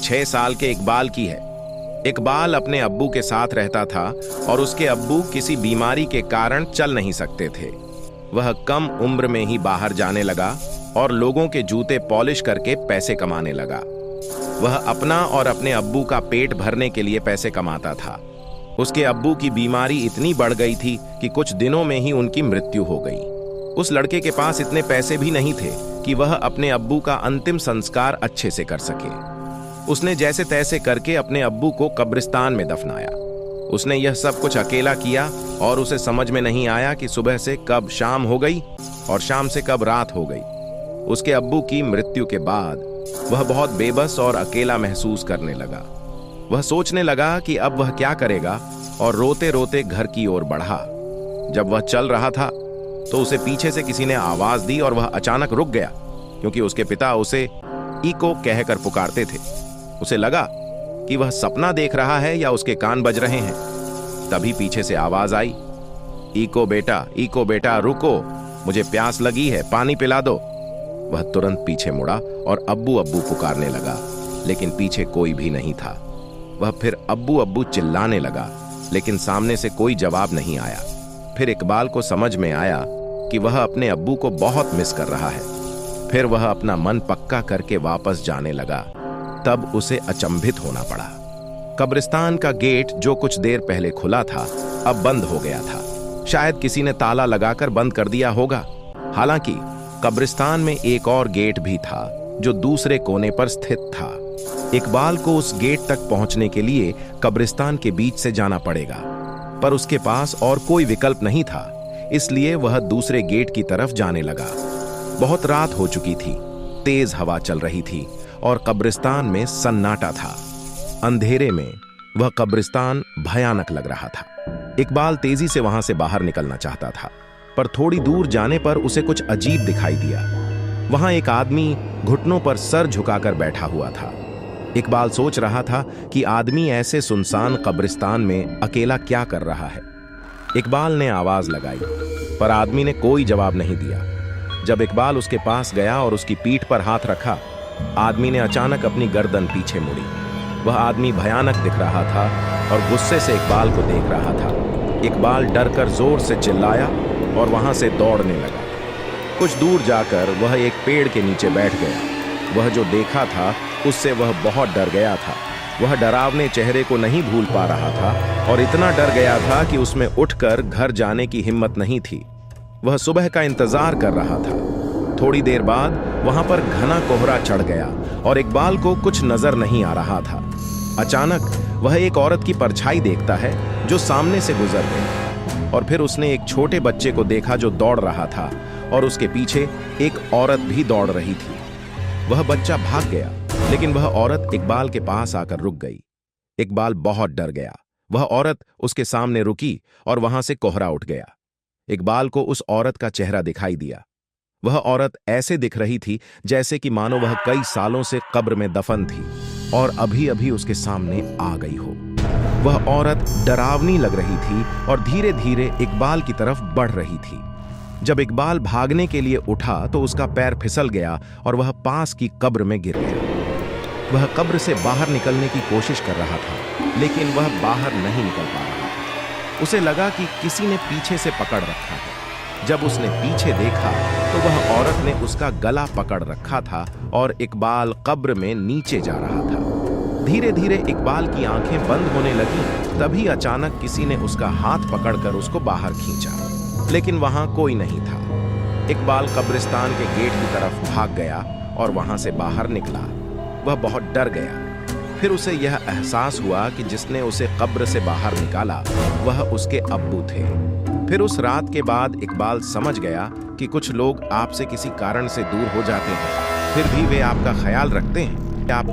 6 साल के इकबाल की है। इकबाल अपने अब्बू के साथ रहता था और उसके अब्बू किसी बीमारी के कारण चल नहीं सकते थे। वह कम उम्र में ही बाहर जाने लगा और लोगों के जूते पॉलिश करके पैसे कमाने लगा। वह अपना और अपने अब्बू का पेट भरने के लिए पैसे कमाता था। उसके अब्बू की बीमारी इतनी बढ़ गई थी कि कुछ दिनों में ही उनकी मृत्यु हो गई। उस लड़के के पास इतने पैसे भी नहीं थे कि वह अपने अब्बू का अंतिम संस्कार अच्छे से कर सके। उसने जैसे तैसे करके अपने अब्बू को कब्रिस्तान में दफनाया। उसने यह सब कुछ अकेला किया और उसे समझ में नहीं आया कि सुबह से कब शाम हो गई और शाम से कब रात हो गई। उसके अब्बू की मृत्यु के बाद वह बहुत बेबस और अकेला महसूस करने लगा। वह सोचने लगा कि अब वह क्या करेगा और रोते रोते घर की ओर बढ़ा। जब वह चल रहा था तो उसे पीछे से किसी ने आवाज दी और वह अचानक रुक गया, क्योंकि उसके पिता उसे ईको कहकर पुकारते थे। उसे लगा कि वह सपना देख रहा है या उसके कान बज रहे हैं। तभी पीछे से आवाज आई, ईको बेटा रुको, मुझे प्यास लगी है, पानी पिला दो। वह तुरंत पीछे मुड़ा और अब्बू अब्बू पुकारने लगा, लेकिन पीछे कोई भी नहीं था। वह फिर अब्बू अब्बू चिल्लाने लगा, लेकिन सामने से कोई जवाब नहीं आया। फिर इकबाल को समझ में आया कि वह अपने अब्बू को बहुत मिस कर रहा है। फिर वह अपना मन पक्का करके वापस जाने लगा। तब उसे अचंभित होना पड़ा। कब्रिस्तान का गेट जो कुछ देर पहले खुला था अब बंद हो गया था। शायद किसी ने ताला लगाकर बंद कर दिया होगा। हालांकि कब्रिस्तान में एक और गेट भी था जो दूसरे कोने पर स्थित था। इकबाल को उस गेट तक पहुंचने के लिए कब्रिस्तान के बीच से जाना पड़ेगा, पर उसके पास और कोई विकल्प नहीं था, इसलिए वह दूसरे गेट की तरफ जाने लगा। बहुत रात हो चुकी थी, तेज हवा चल रही थी और कब्रिस्तान में सन्नाटा था। अंधेरे में वह कब्रिस्तान भयानक लग रहा था। इकबाल तेजी से वहां से बाहर निकलना चाहता था, पर थोड़ी दूर जाने पर उसे कुछ अजीब दिखाई दिया। वहां एक आदमी घुटनों पर सर झुकाकर बैठा हुआ था। इकबाल सोच रहा था कि आदमी ऐसे सुनसान कब्रिस्तान में अकेला क्या कर रहा है। इकबाल ने आवाज लगाई, पर आदमी ने कोई जवाब नहीं दिया। जब इकबाल उसके पास गया और उसकी पीठ पर हाथ रखा, आदमी ने अचानक अपनी गर्दन पीछे मुड़ी। वह आदमी भयानक दिख रहा था और गुस्से से इकबाल को देख रहा था। इकबाल डरकर जोर से चिल्लाया और वहां से दौड़ने लगा। कुछ दूर जाकर वह एक पेड़ के नीचे बैठ गया। वह जो देखा था उससे वह बहुत डर गया था। वह डरावने चेहरे को नहीं भूल पा रहा था और इतना डर गया था कि उसमें उठकर घर जाने की हिम्मत नहीं थी। वह सुबह का इंतजार कर रहा था। थोड़ी देर बाद वहां पर घना कोहरा चढ़ गया और इकबाल को कुछ नजर नहीं आ रहा था। अचानक वह एक औरत की परछाई देखता है जो सामने से गुजर गई, और फिर उसने एक छोटे बच्चे को देखा जो दौड़ रहा था और उसके पीछे एक औरत भी दौड़ रही थी। वह बच्चा भाग गया, लेकिन वह औरत इकबाल के पास आकर रुक गई। इकबाल बहुत डर गया। वह औरत उसके सामने रुकी और वहां से कोहरा उठ गया। इकबाल को उस औरत का चेहरा दिखाई दिया। वह औरत ऐसे दिख रही थी जैसे कि मानो वह कई सालों से कब्र में दफन थी और अभी अभी उसके सामने आ गई हो। वह औरत डरावनी लग रही थी और धीरे धीरे इकबाल की तरफ बढ़ रही थी। जब इकबाल भागने के लिए उठा तो उसका पैर फिसल गया और वह पास की कब्र में गिर गया। वह कब्र से बाहर निकलने की कोशिश कर रहा था, लेकिन वह बाहर नहीं निकल पा रहा था। उसे लगा कि किसी ने पीछे से पकड़ रखा है। जब उसने पीछे देखा तो वह औरत ने उसका गला पकड़ रखा था और इकबाल कब्र में नीचे जा रहा था। धीरे धीरे इकबाल की आंखें बंद होने लगीं। तभी अचानक किसी ने उसका हाथ पकड़कर उसको बाहर खींचा, लेकिन वहां कोई नहीं था। इकबाल कब्रिस्तान के गेट की तरफ भाग गया और वहां से बाहर निकला। वह बहुत डर गया। फिर उसे यह एहसास हुआ कि जिसने उसे कब्र से बाहर निकाला वह उसके अब्बू थे। फिर उस रात के बाद इकबाल समझ गया कि कुछ लोग आपसे किसी कारण से दूर हो जाते हैं, फिर भी वे आपका ख्याल रखते हैं। आप